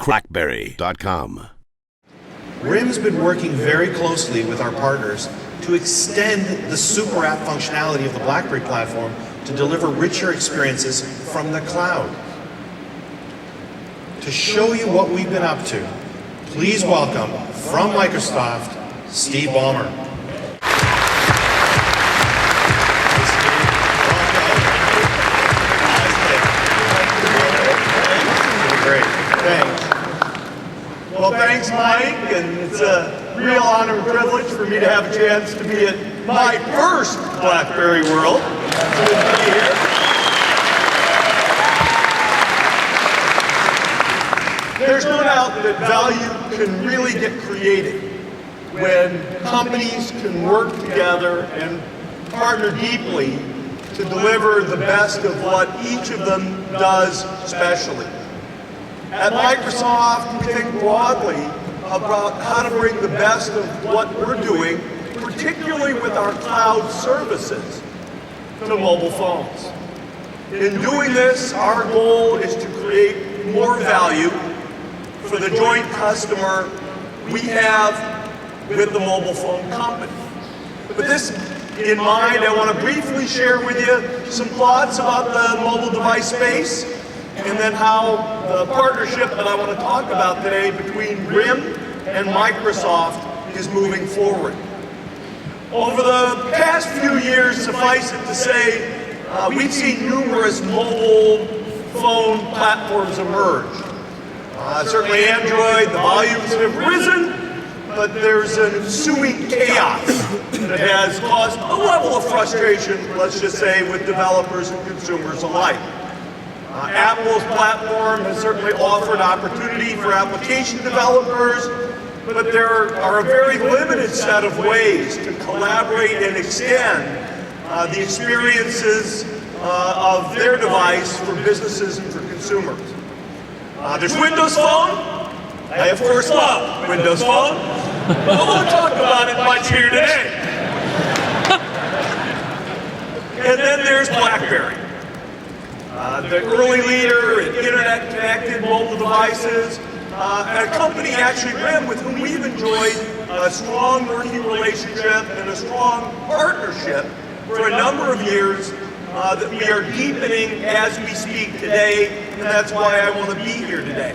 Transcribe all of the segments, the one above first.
CrackBerry.com. RIM's been working very closely with our partners to extend the super app functionality of the BlackBerry platform to deliver richer experiences from the cloud. To show you what we've been up to, please welcome from Microsoft, Steve Ballmer. Great, thanks. Well, thanks, Mike, and it's a real honor and privilege for me to have a chance to be at my first BlackBerry World. It's good to be here. There's no doubt that value can really get created when companies can work together and partner deeply to deliver the best of what each of them does specially. At Microsoft, we think broadly about how to bring the best of what we're doing, particularly with our cloud services, to mobile phones. In doing this, our goal is to create more value for the joint customer we have with the mobile phone company. With this in mind, I want to briefly share with you some thoughts about the mobile device space, and then how the partnership that I want to talk about today between RIM and Microsoft is moving forward. Over the past few years, suffice it to say, we've seen numerous mobile phone platforms emerge. Certainly Android, the volumes have risen, but there's an ensuing chaos that has caused a level of frustration, let's just say, with developers and consumers alike. Apple's platform has certainly offered opportunity for application developers, but there are a very limited set of ways to collaborate and extend the experiences of their device for businesses and for consumers. There's Windows Phone. I, of course, love Windows Phone, but I won't talk about it much here today. And then there's BlackBerry. The early leader in internet-connected mobile devices, a company actually, RIM, with whom we've enjoyed a strong working relationship and a strong partnership for a number of years that we are deepening as we speak today, and that's why I want to be here today.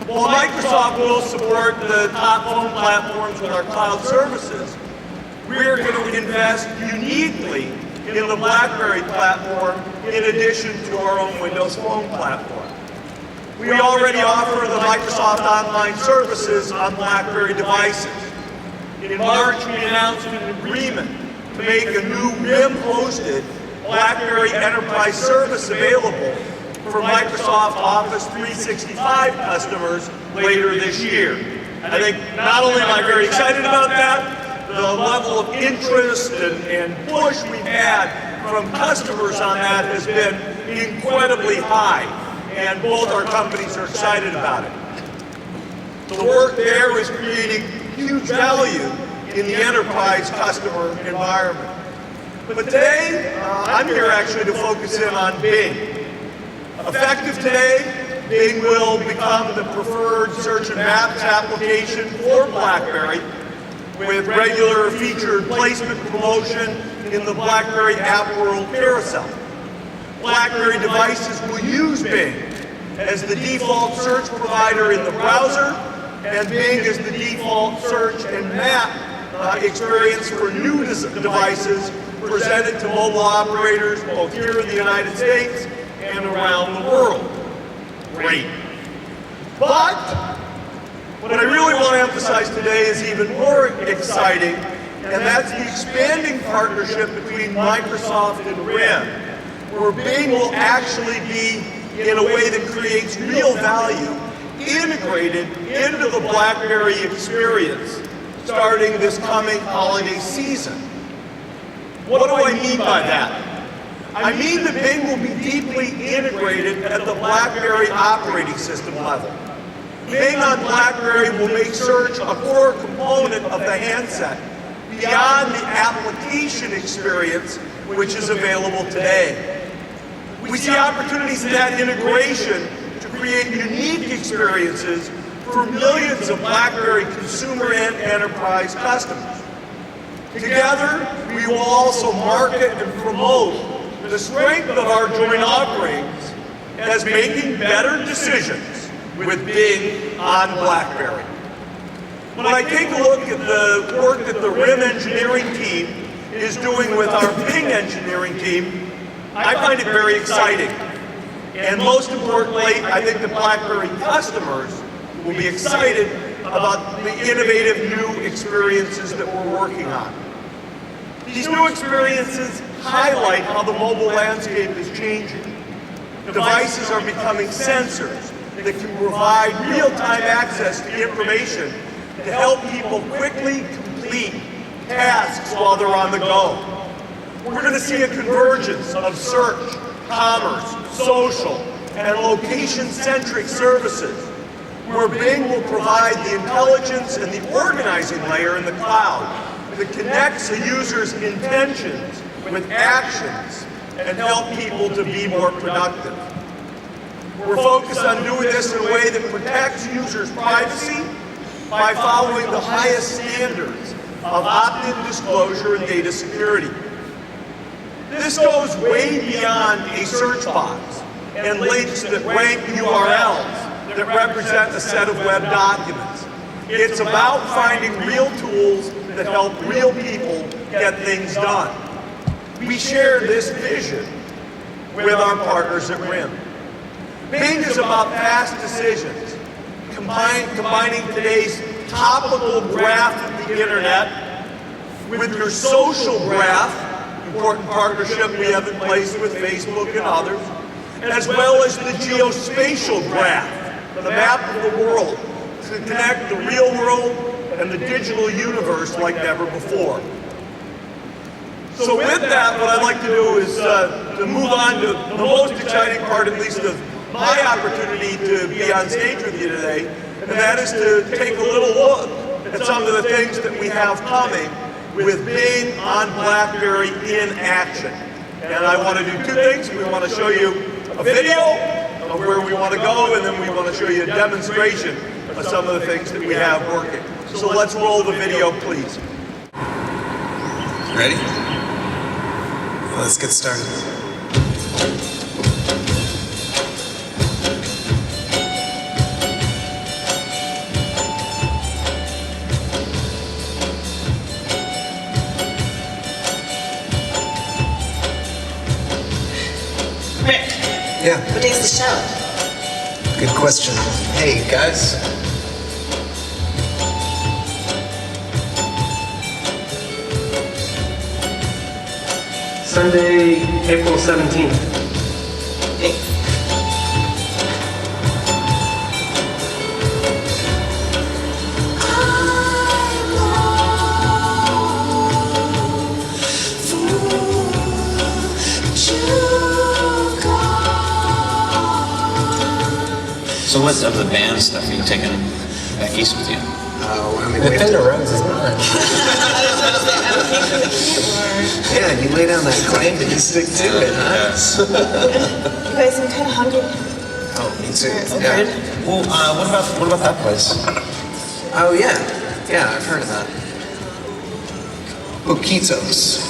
While Microsoft will support the top phone platforms with our cloud services, we're going to invest uniquely in the BlackBerry platform in addition to our own Windows Phone platform. We already offer the Microsoft Online services on BlackBerry devices. In March, we announced an agreement to make a new RIM-hosted BlackBerry Enterprise service available for Microsoft Office 365 customers later this year. I think not only am I very excited about that, the level of interest and push we've had from customers on that has been incredibly high, and both our companies are excited about it. The work there is creating huge value in the enterprise customer environment. But today, I'm here actually to focus in on Bing. Effective today, Bing will become the preferred search and maps application for BlackBerry, with regular featured placement promotion in the BlackBerry App World carousel. BlackBerry devices will use Bing as the default search provider in the browser, and Bing is the default search and map experience for new devices presented to mobile operators both here in the United States and around the world. Great. But what I really want to emphasize today is even more exciting, and that's the expanding partnership between Microsoft and RIM, where Bing will actually be, in a way that creates real value, integrated into the BlackBerry experience starting this coming holiday season. What do I mean by that? I mean that Bing will be deeply integrated at the BlackBerry operating system level. Bing on BlackBerry will make search a core component of the handset, beyond the application experience which is available today. We see opportunities in that integration to to create unique experiences for millions of BlackBerry consumer and enterprise customers. Together, we will also market and promote the strength of our joint offerings as making better decisions with Bing on BlackBerry. When I take a look at the work that the RIM engineering team is doing with our Bing engineering team, I find it very exciting. And most importantly, I think the BlackBerry customers will be excited about the innovative new experiences that we're working on. These new experiences highlight how the mobile landscape is changing. Devices are becoming sensors that can provide real-time access to information to help people quickly complete tasks while they're on the go. We're going to see a convergence of search, commerce, social, and location-centric services, where Bing will provide the intelligence and the organizing layer in the cloud that connects a user's intentions with actions and help people to be more productive. We're focused on doing this in a way that protects users' privacy by following the highest standards of opt-in disclosure and data security. This goes way beyond a search box and links that rank URLs that represent a set of web documents. It's about finding real tools that help real people get things done. We share this vision with our partners at RIM. Bing is about fast decisions, combining today's topical graph of the internet with your social graph, important partnership we have in place with Facebook and others, as well as the geospatial graph, the map of the world, to connect the real world and the digital universe like never before. So with that, what I'd like to do is to move on to the most exciting part, at least of my opportunity to be on stage with you today, and that is to take a little look at some of the things that we have coming with Bing on BlackBerry in action. And I want to do two things. We want to show you a video of where we want to go, and then we want to show you a demonstration of some of the things that we have working. So let's roll the video, please. Ready? Let's get started. Rick. Yeah, What day's the show? good question. Hey, guys. Sunday, April 17th. So what of the band stuff are you taking back east with you? Oh, I mean, The we have Fender to, Rose is mine. yeah, you lay down that claim and you stick to it, huh? You guys, I'm kind of hungry. Oh, me too. Okay. Yeah. Well, what about that place? Oh, yeah. Yeah, I've heard of that. Boquitos.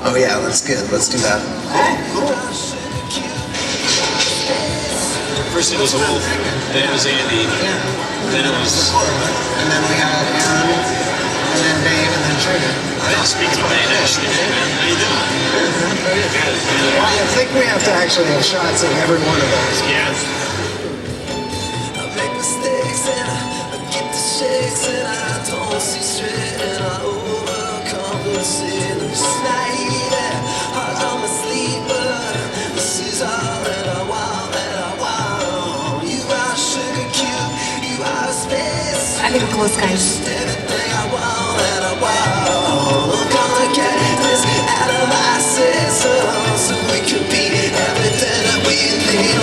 Oh, yeah, that's good. Let's do that. First it was Wolf, then it was Andy, then it was... And then we had Aaron, and then Dave, and then Trigger. I didn't speak to Wayne, actually. Hey, man, how you doing? I think we have to actually have shots of every one of those. Yeah. I make mistakes and I get the shakes and I don't see straight and I overcompensate. I'm just naive and I'm a sleeper. This is all that I want, that I want. You are sugar cube, you are space. I gotta close, guys. Everything I want, that I want. I'm gonna get this out of my system so we can be everything that we need.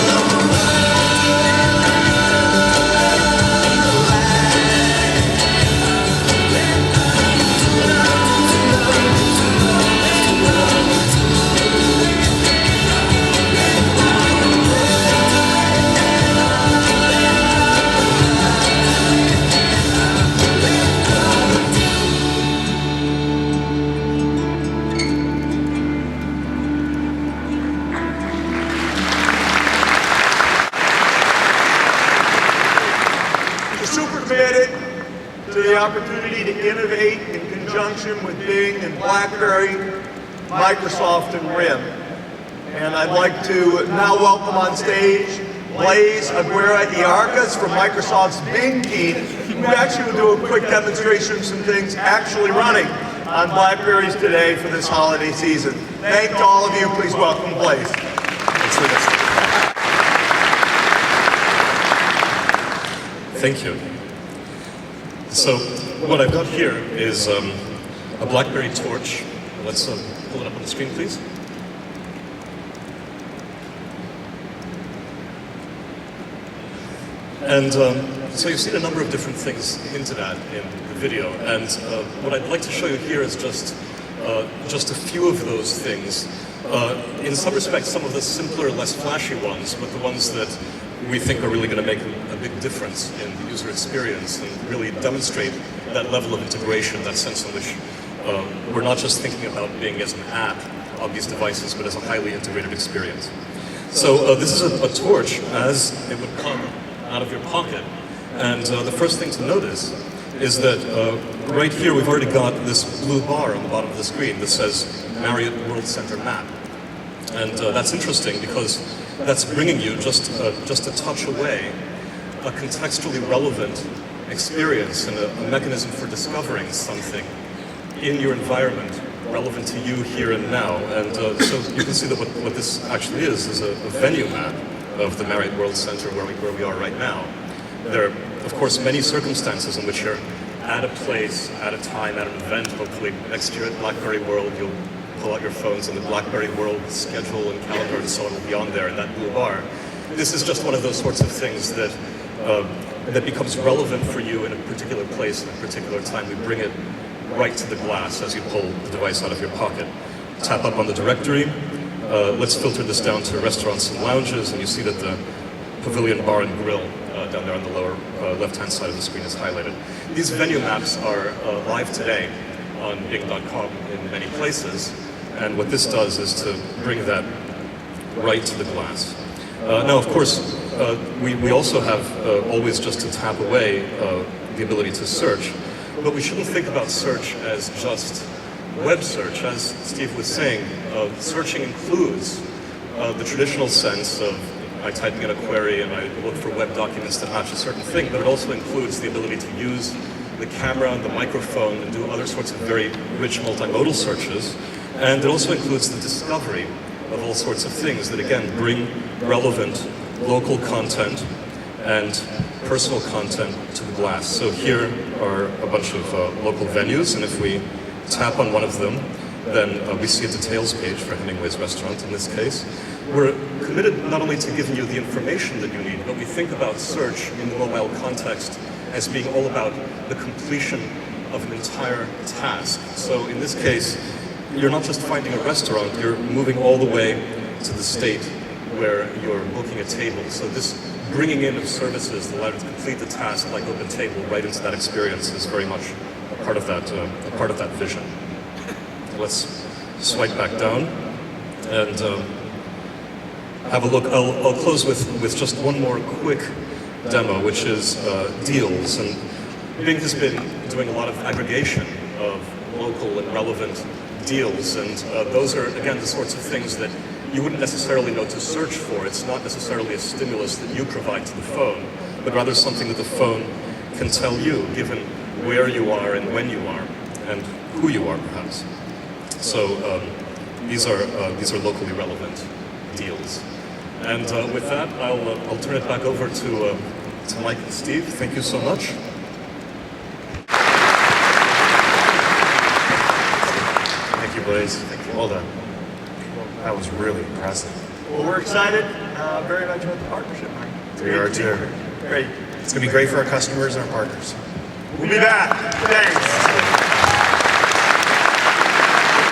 opportunity to innovate in conjunction with Bing and BlackBerry, Microsoft, and RIM. And I'd like to now welcome on stage Blaise Aguirre-Iarcas from Microsoft's Bing team, who actually will do a quick demonstration of some things actually running on BlackBerries today for this holiday season. Thank to all of you. Please welcome Blaise. Thank you. So what I've got here is a BlackBerry torch. Let's pull it up on the screen, please. And so you've seen a number of different things hinted at in the video, and what I'd like to show you here is just a few of those things. In some respects, some of the simpler, less flashy ones, but the ones that we think are really going to make a big difference in the user experience and really demonstrate that level of integration, that sense in which we're not just thinking about Bing as an app on these devices, but as a highly integrated experience. So this is a torch as it would come out of your pocket. And the first thing to notice is that right here we've already got this blue bar on the bottom of the screen that says Marriott World Center Map. And that's interesting because that's bringing you just a touch away, a contextually relevant experience and a mechanism for discovering something in your environment relevant to you here and now. And so you can see that what this actually is a venue map of the Marriott World Center where we are right now. There are, of course, many circumstances in which you're at a place, at a time, at an event. Hopefully next year at BlackBerry World, you'll pull out your phones and the BlackBerry World schedule and calendar and so on will be on there in that blue bar. This is just one of those sorts of things that that becomes relevant for you in a particular place at a particular time. We bring it right to the glass as you pull the device out of your pocket. Tap up on the directory. Let's filter this down to restaurants and lounges, and you see that the Pavilion Bar and Grill down there on the lower left-hand side of the screen is highlighted. These venue maps are live today on Bing.com in many places, and what this does is to bring that right to the glass. Now, of course, we also have always just to tap away the ability to search, but we shouldn't think about search as just web search. As Steve was saying, searching includes the traditional sense of I type in a query and I look for web documents that match a certain thing, but it also includes the ability to use the camera and the microphone and do other sorts of very rich multimodal searches. And it also includes the discovery of all sorts of things that, again, bring relevant local content and personal content to the glass. So here are a bunch of local venues, and if we tap on one of them, then we see a details page for Hemingway's restaurant in this case. We're committed not only to giving you the information that you need, but we think about search in the mobile context as being all about the completion of an entire task. So in this case, you're not just finding a restaurant, you're moving all the way to the state where you're booking a table. So this bringing in of services that allow you to complete the task like OpenTable right into that experience is very much a part of that vision. Let's swipe back down and have a look. I'll close with just one more quick demo, which is deals. And Bing has been doing a lot of aggregation of local and relevant deals, and those are, again, the sorts of things that you wouldn't necessarily know to search for. It's not necessarily a stimulus that you provide to the phone, but rather something that the phone can tell you, given where you are and when you are, and who you are, perhaps. So these are locally relevant deals. And with that, I'll turn it back over to Mike and Steve. Thank you so much. Thank you, Blaise. Thank you. Well done. That was really impressive. Well, we're excited very much about the partnership, Mike. We are too. Great. It's going to be great for our customers and our partners. We'll be back. Thanks.